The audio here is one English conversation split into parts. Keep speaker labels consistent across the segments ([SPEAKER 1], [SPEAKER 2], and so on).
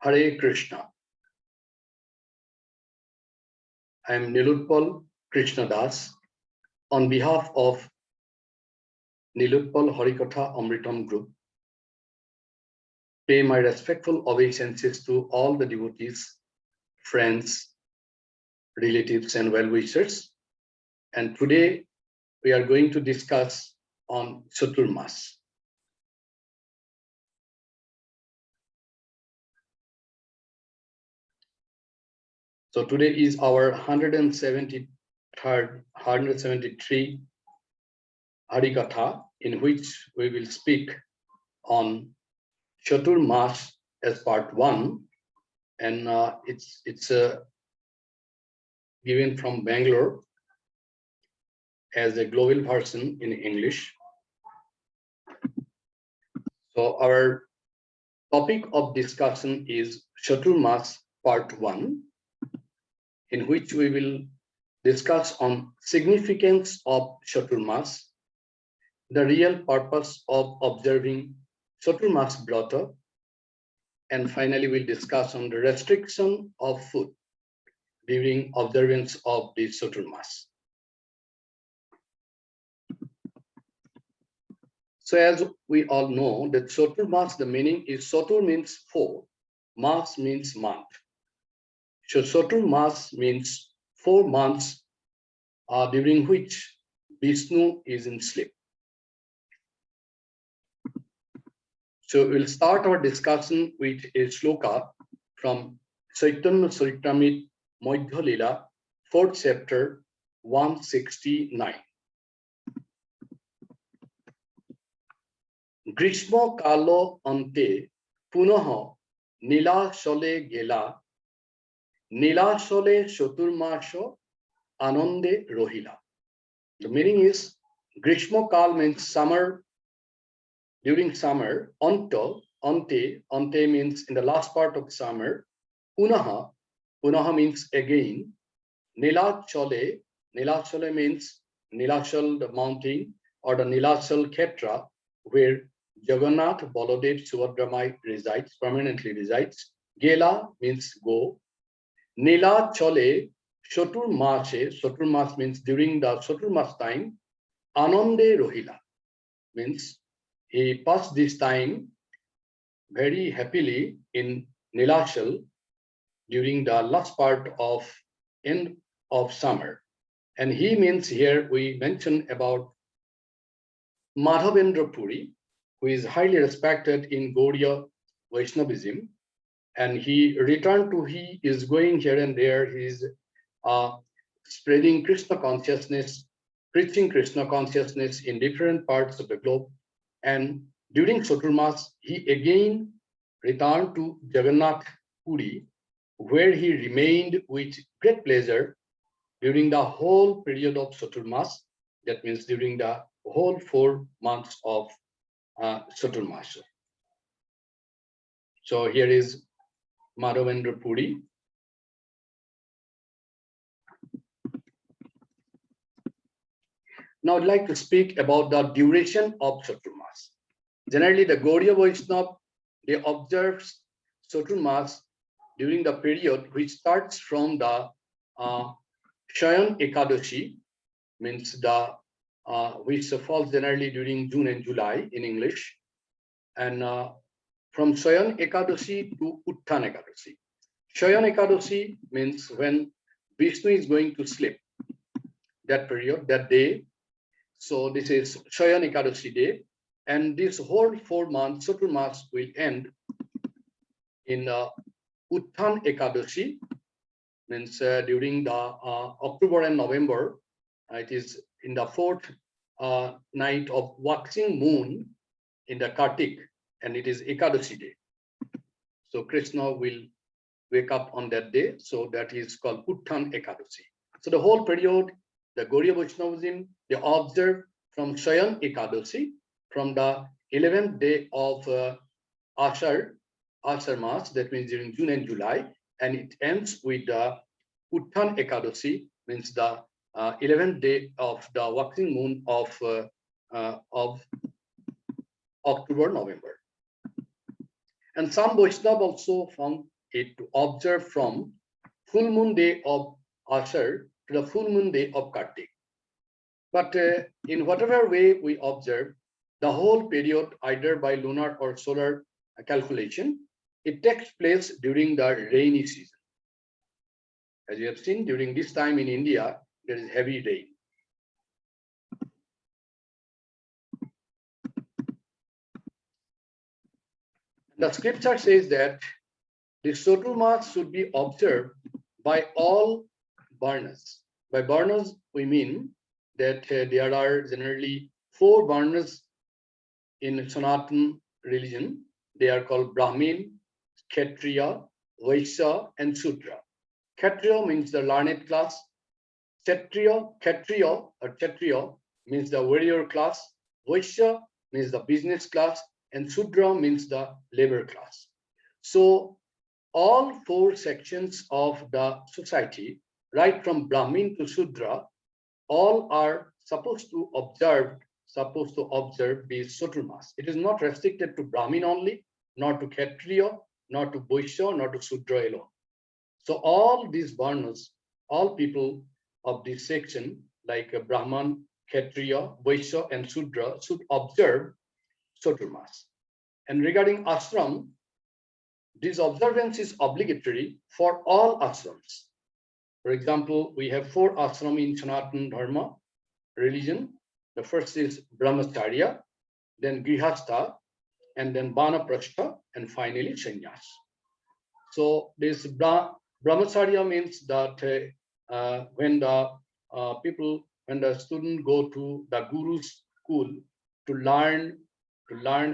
[SPEAKER 1] Hare Krishna. I am Nilutpal Krishna Das on behalf of Nilutpal Harikatha Amritam Group. Pay my respectful obeisances to all the devotees, friends, relatives, and well-wishers. And today we are going to discuss on Catur Masa. So today is our 173rd Harikatha, in which we will speak on Catur Masa as part 1, and it's given from Bangalore as a global version in English. So our topic of discussion is Catur Masa Part 1, in which we will discuss on significance of Catur Masa, the real purpose of observing Catur Masa Broth, and finally we'll discuss on the restriction of food during observance of the Catur Masa. So as we all know that Catur Masa, the meaning is Catur means 4, Mas means month. So Catur Masa means 4 months during which Vishnu is in sleep. So we'll start our discussion with a shloka from Chaitanya Charitamrita Madhya Lila, 4th chapter, 169. Grishma kalo ante punaha nila shole gela nila shole Catur Masa anande rohila. The meaning is Grishma kal means summer. During summer, ante means in the last part of summer, punaha means again, nilachale means Nilachal, the mountain, or the Nilachal Khetra, where Jagannath Baladev Subhadra resides, permanently resides. Gela means go. Nilachale Catur Masa means during the Catur Masa time, anande rohila means he passed this time very happily in Nilachal during the last part of end of summer. And he means here we mention about Madhavendra Puri, who is highly respected in Gaudiya Vaishnavism. And he returned to, he is going here and there, he is spreading Krishna consciousness, preaching Krishna consciousness in different parts of the globe. And during Catur Masa, he again returned to Jagannath Puri, where he remained with great pleasure during the whole period of Catur Masa. That means during the whole 4 months of Catur Masa. So here is Madhavendra Puri. Now I'd like to speak about the duration of Catur Masa. Generally, the Gaudiya Vaishnava, they observe Catur Masa during the period which starts from the Shayan Ekadashi, means the which falls generally during June and July in English, and from Shayan Ekadashi to Utthan Ekadashi. Shayan Ekadashi means when Vishnu is going to sleep, that period, that day. So this is Shayan Ekadashi day, and this whole 4 months Catur Masa will end in Utthan Ekadashi, means during the October and November. It is in the 4th night of waxing moon in the Kartik, and it is Ekadashi day. So Krishna will wake up on that day, so that is called Utthan Ekadashi. So the whole period, the Gaudiya Vaishnavism, they observe from Shayan Ekadashi, from the 11th day of Ashar Mas, that means during June and July, and it ends with the Utthan Ekadashi, means the 11th day of the waxing moon of October, November. And some Vaishnava also found it to observe from full moon day of Ashar to the full moon day of Kartik. But in whatever way we observe the whole period, either by lunar or solar calculation, it takes place during the rainy season. As you have seen, during this time in India, there is heavy rain. The scripture says that the Caturmasa should be observed by all varnas. By varnas, we mean that there are generally 4 varnas in Sanatan religion. They are called Brahmin, Kshatriya, Vaishya, and Shudra. Kshatriya means the learned class. Kshatriya means the warrior class. Vaishya means the business class, and Shudra means the labor class. So all 4 sections of the society, right from Brahmin to Shudra, all are supposed to observe this Caturmasa. It is not restricted to Brahmin only, not to Kshatriya, not to Vaishya, not to Shudra alone. So all these varnas, all people of this section, like Brahman, Kshatriya, Vaishya, and Shudra, should observe Caturmasa. And regarding ashram, this observance is obligatory for all ashrams. For example, we have 4 ashram in Sanatana Dharma religion. The first is Brahmacharya, then Grihastha, and then Vanaprastha, and finally Sannyas. So this Brahmacharya means that when the student go to the guru's school to learn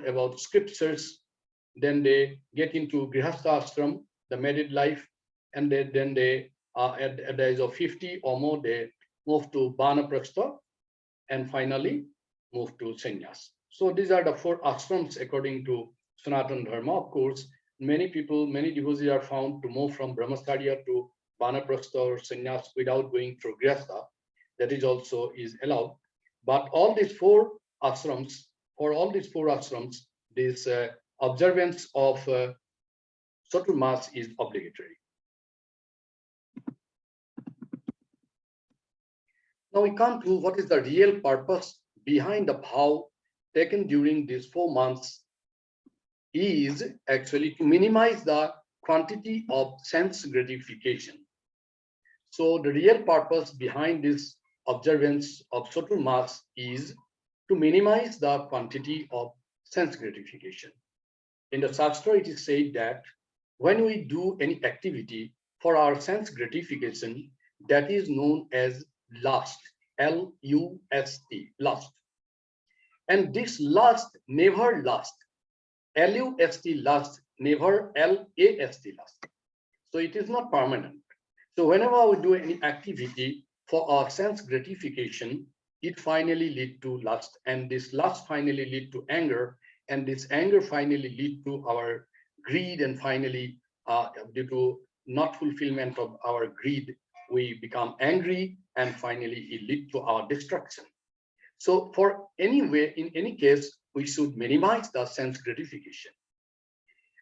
[SPEAKER 1] about scriptures, then they get into Grihastha ashram, the married life, and then they at the age of 50 or more, they move to Vanaprastha, and finally move to Sannyas. So these are the 4 ashrams according to Sanatana Dharma. Of course, many devotees are found to move from Brahmacharya to Vanaprastha or Sannyas without going through Grihastha. That is also is allowed. But all these 4 ashrams, this observance of Caturmasa is obligatory. Now we come to what is the real purpose behind the vow taken during these 4 months is actually to minimize the quantity of sense gratification. So the real purpose behind this observance of Caturmasa is to minimize the quantity of sense gratification. In the Shastra, it is said that when we do any activity for our sense gratification, that is known as lust, L-U-S-T, lust. And this lust never lasts. L-U-S-T, lust, never L-A-S-T, lust. So it is not permanent. So whenever we do any activity for our sense gratification, it finally leads to lust, and this lust finally leads to anger, and this anger finally leads to our greed, and finally, due to not fulfillment of our greed, we become angry, and finally it leads to our destruction. So for anyway, in any case, we should minimize the sense gratification.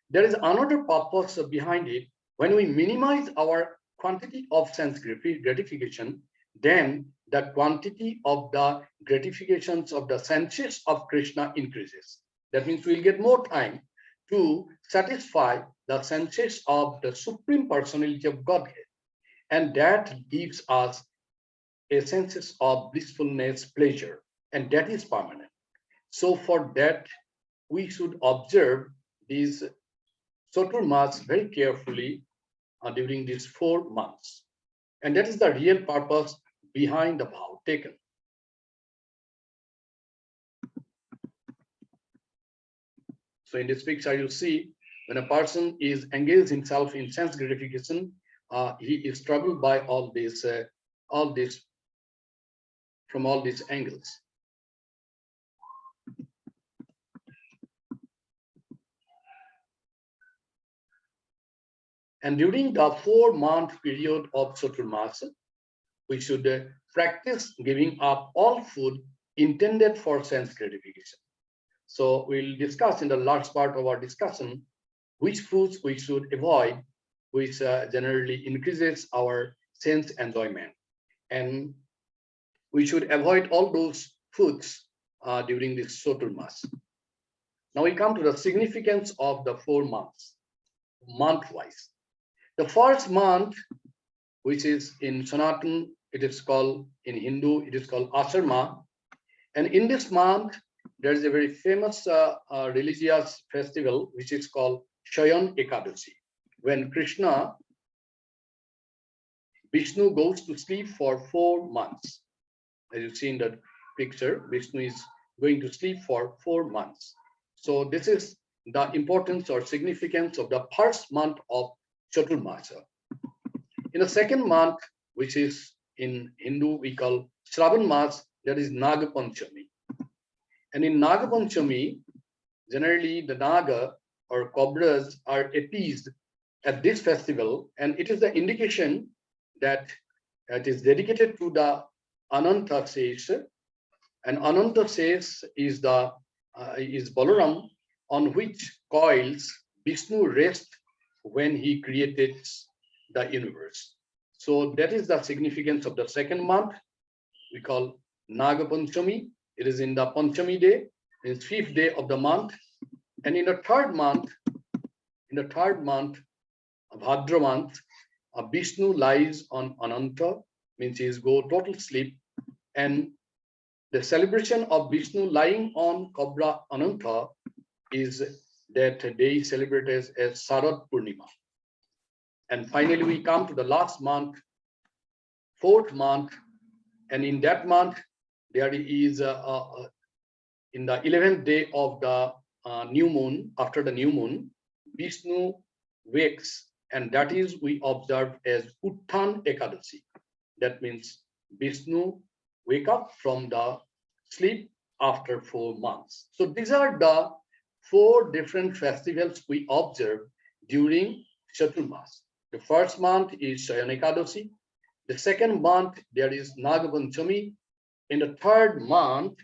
[SPEAKER 1] There is another purpose behind it. When we minimize our quantity of sense gratification, then the quantity of the gratifications of the senses of Krishna increases. That means we'll get more time to satisfy the senses of the Supreme Personality of Godhead. And that gives us a sense of blissfulness, pleasure, and that is permanent. So for that, we should observe these Caturmasa very carefully during these 4 months. And that is the real purpose behind the vow taken. So in this picture, you see when a person is engaged himself in sense gratification, he is troubled by all this from all these angles. And during the 4-month period of Caturmasa, we should practice giving up all food intended for sense gratification. So we'll discuss in the last part of our discussion which foods we should avoid which generally increases our sense enjoyment. And we should avoid all those foods during this Caturmasa. Now we come to the significance of the 4 months, month-wise. The first month, which is in Sanatan, it is called, in Hindu, it is called Asarma. And in this month, there is a very famous religious festival, which is called Shayan Ekadashi. When Vishnu goes to sleep for 4 months. As you see in the picture, Vishnu is going to sleep for 4 months. So this is the importance or significance of the first month of Caturmasa. In the second month, which is in Hindu, we call Shravan Mas, that is Naga Panchami. And in Naga Panchami, generally the Naga or cobras are appeased at this festival, and it is the indication that it is dedicated to the Ananta Sesha, and Ananta Sesha is Balaram, on which coils Vishnu rests when he created the universe. So that is the significance of the second month. We call Naga Panchami. It is in the Panchami day, in 5th day of the month. And in the third month, Bhadra month, Vishnu lies on Ananta, means he is go total sleep. And the celebration of Vishnu lying on Cobra Ananta is that day celebrated as Sarad Purnima. And finally, we come to the last month, 4th month, and in that month, there is in the 11th day of the new moon, after the new moon, Vishnu wakes, and that is we observe as Utthan Ekadashi. That means Vishnu wake up from the sleep after 4 months. So these are the 4 different festivals we observe during Caturmasa. The first month is Shayan Ekadashi. The second month there is Naga Panchami. In the third month,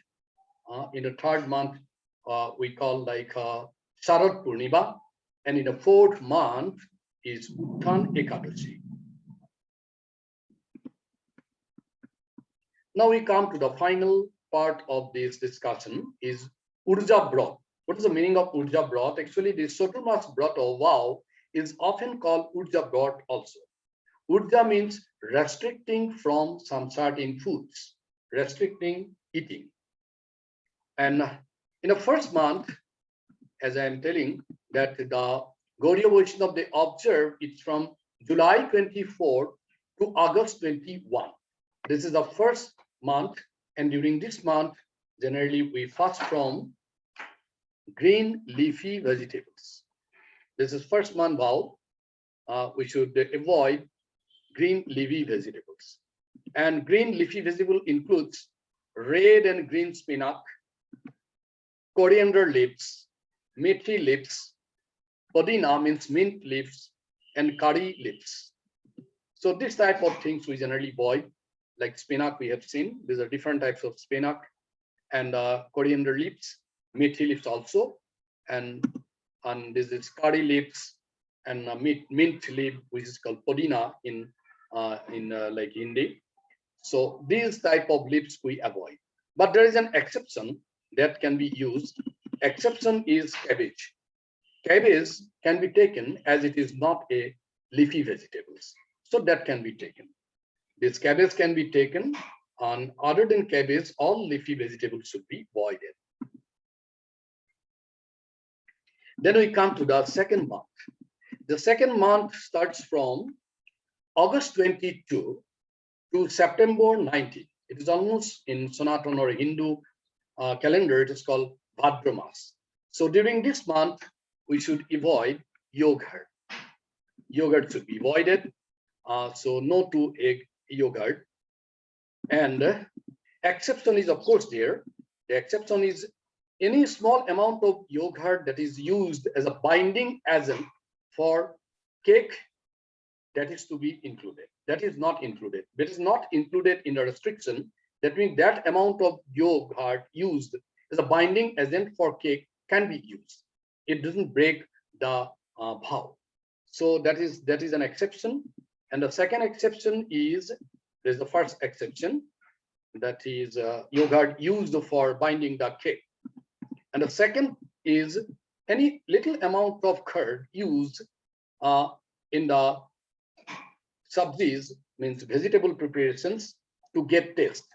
[SPEAKER 1] we call like Sharad Purnima, and in the 4th month is Utthan Ekadashi. Now we come to the final part of this discussion is Urja Broth. What is the meaning of Urja Broth? Actually, this Caturmasa Broth or vow is often called Urja Broth also. Urja means restricting from some certain foods, restricting eating. And in the first month, as I am telling, that the Gaudiya Vaishnava, they observe it from July 24 to August 21. This is the first month, and during this month, generally we fast from green leafy vegetables. This is first month vow. We should avoid green leafy vegetables. And green leafy vegetable includes red and green spinach, coriander leaves, methi leaves, podina means mint leaves, and curry leaves. So this type of things we generally avoid, like spinach we have seen. These are different types of spinach, and coriander leaves, methi leaves also, and this is curry leaves and mint leaf, which is called podina in like Hindi. So these type of leaves we avoid. But there is an exception that can be used. Exception is cabbage. Cabbage can be taken as it is not a leafy vegetables. So that can be taken. This cabbage can be taken, and other than cabbage, all leafy vegetables should be avoided. Then we come to the second month. The second month starts from August 22 to September 19. It is almost in Sanatan or Hindu calendar, it is called Bhadra Mas. So during this month, we should avoid yogurt. Yogurt should be avoided. So no to egg yogurt. And exception is of course there. The exception is any small amount of yogurt that is used as a binding agent for cake, that is to be included. That is not included. That is not included in the restriction. That means that amount of yogurt used as a binding agent for cake can be used. It doesn't break the vow. So that is an exception. And the second exception is, there's the first exception, that is yogurt used for binding the cake. And the second is any little amount of curd used in the sabzis, means vegetable preparations, to get taste.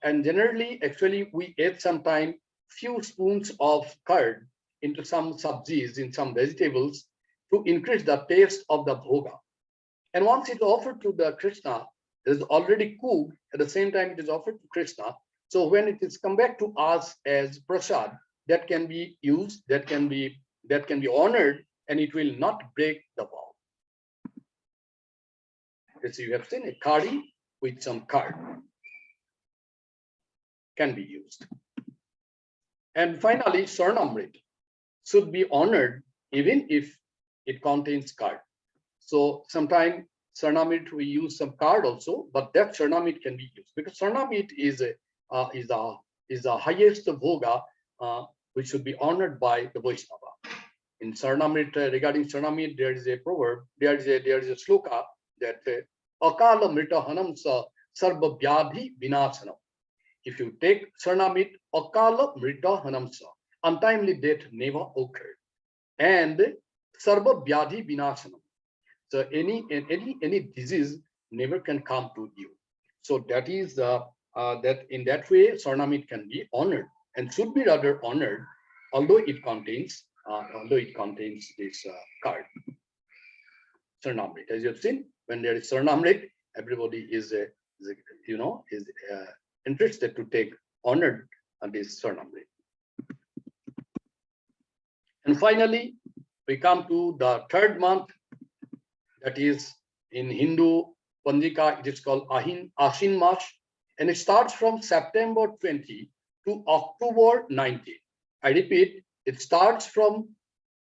[SPEAKER 1] And generally, actually, we add sometime few spoons of curd into some sabzis, in some vegetables, to increase the taste of the bhoga. And once it's offered to the Krishna, it is already cooked. At the same time, it is offered to Krishna. So when it is come back to us as prasad, that can be used, that can be honored, and it will not break the vow. As you have seen, a kadi with some curd can be used. And finally, Sarnamrit should be honored even if it contains curd. So sometimes Sarnamrit we use some curd also, but that Sarnamrit can be used because Sarnamrit is the highest bhoga which should be honored by the Vaishnava. In Sarnamrit, regarding Sarnamrit, there is a proverb, there is a sloka that Akala Mrita Hanamsa Sarva Vyadhi Vinashanam. If you take Sarnamrit, Akala Mrita Hanamsa, untimely death never occurred. And Sarva Vyadhi Vinashanam. So any disease never can come to you. So that is that in that way Sarnamrit can be honored and should be rather honored, although it contains this card. Sarnamrit, as you have seen, when there is Sarnamrit, everybody is interested to take honored this Sarnamrit. And finally, we come to the third month. That is, in Hindu Panjika, it is called Ashin Mas, and it starts from September 20 to October 19. I repeat, it starts from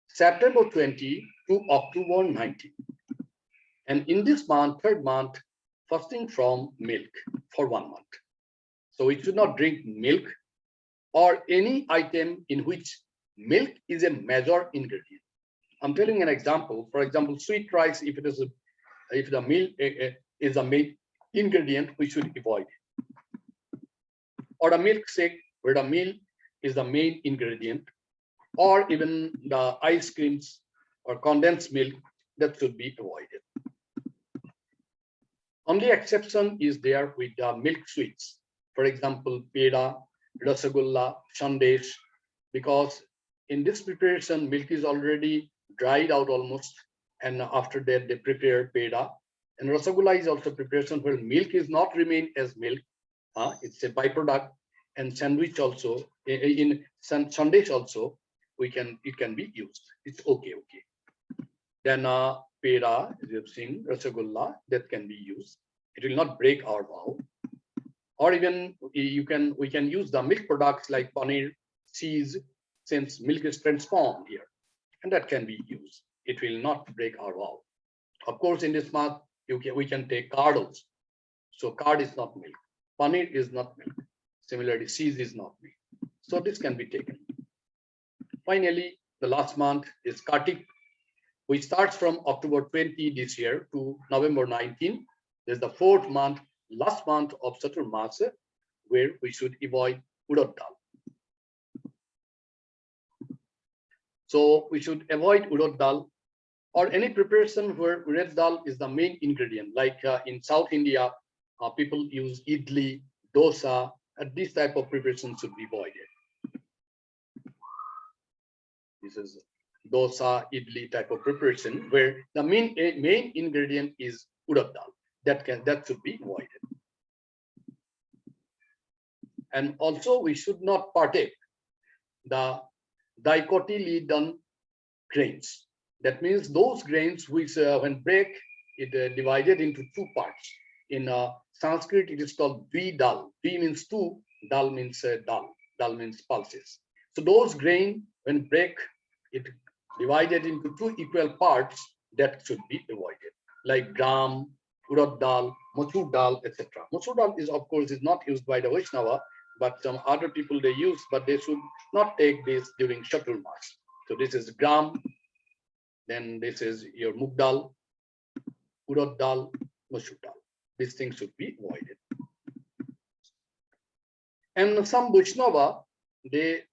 [SPEAKER 1] September 20 to October 19. And in this month, third month, fasting from milk for 1 month. So we should not drink milk or any item in which milk is a major ingredient. I'm telling an example. For example, sweet rice, if the milk is a main ingredient, we should avoid it. Or a milkshake where the milk is the main ingredient, or even the ice creams or condensed milk, that should be avoided. Only exception is there with the milk sweets. For example, peda, rasagulla, sandesh, because in this preparation, milk is already dried out almost, and after that they prepare peda. And rasagulla is also preparation where milk is not remain as milk, it's a byproduct. And sandwich also, in sandesh also, it can be used. It's okay. Then peda, as you have seen, rasagulla, that can be used. It will not break our vow. Or even we can use the milk products like paneer, cheese, since milk is transformed here, and that can be used. It will not break our vow. Of course, in this month, we can take curd also. So curd is not milk. Paneer is not milk. Similarly, cheese is not milk. So this can be taken. Finally, the last month is Kartik, which starts from October 20 this year to November 19. There's the fourth month, last month of Catur Masa, where we should avoid urad dal. So we should avoid urad dal or any preparation where urad dal is the main ingredient. Like in South India, people use idli, dosa, and this type of preparation should be avoided. This is dosa, idli type of preparation where the main ingredient is urad dal. That should be avoided. And also we should not partake the dicotyledon grains. That means those grains which when break, it divided into two parts. In Sanskrit, it is called dal. Dvi means two, dal means dal. Dal means pulses. So those grain, when break, it divided into two equal parts, that should be avoided. Like gram, urad dal, masoor dal, etc. Masoor dal is, of course, is not used by the Vaishnava, but some other people they use, but they should not take this during Catur Masa. So this is gram, then this is your muk dal, urad dal, masoor dal. These things should be avoided. And some Vaishnava, they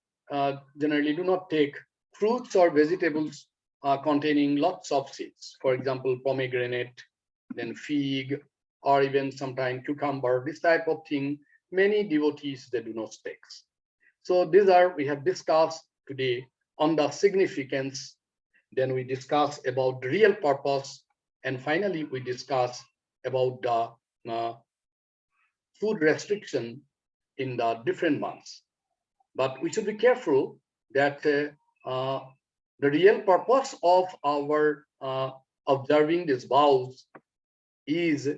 [SPEAKER 1] generally do not take fruits or vegetables containing lots of seeds. For example, pomegranate, then fig, or even sometimes cucumber, this type of thing. Many devotees, they do not take. So these are, we have discussed today on the significance. Then we discuss about the real purpose. And finally, we discuss about the food restriction in the different months. But we should be careful that the real purpose of our observing these vows is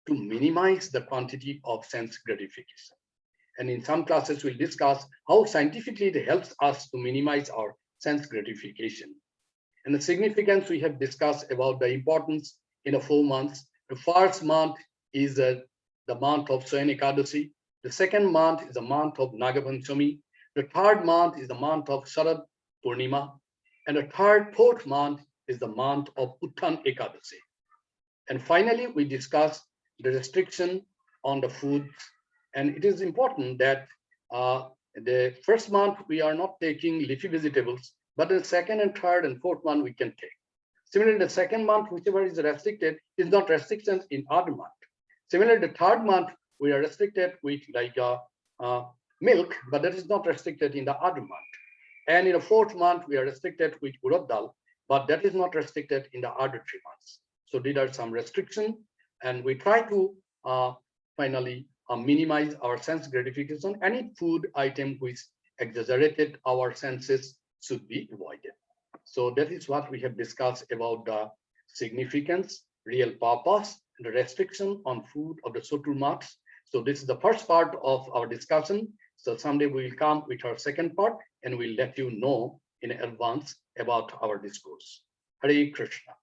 [SPEAKER 1] to minimize the quantity of sense gratification. And in some classes, we'll discuss how scientifically it helps us to minimize our sense gratification. And the significance, we have discussed about the importance in the 4 months. The first month is the month of Swayan Ekadashi. The second month is the month of Nagapanchami. The third month is the month of Sharad Purnima. And the fourth month is the month of Uttan Ekadashi. And finally, we discuss the restriction on the food. And it is important that the first month, we are not taking leafy vegetables, but the second and third and fourth month, we can take. Similarly, the second month, whichever is restricted, is not restrictions in other month. Similarly, the third month, we are restricted with like milk, but that is not restricted in the other month. And in the fourth month, we are restricted with urad dal, but that is not restricted in the other 3 months. So these are some restrictions, and we try to finally minimize our sense gratification. Any food item which exaggerated our senses should be avoided. So that is what we have discussed about the significance, real purpose, and the restriction on food of the Caturmasa. So this is the first part of our discussion. So someday we will come with our second part, and we'll let you know in advance about our discourse. Hare Krishna.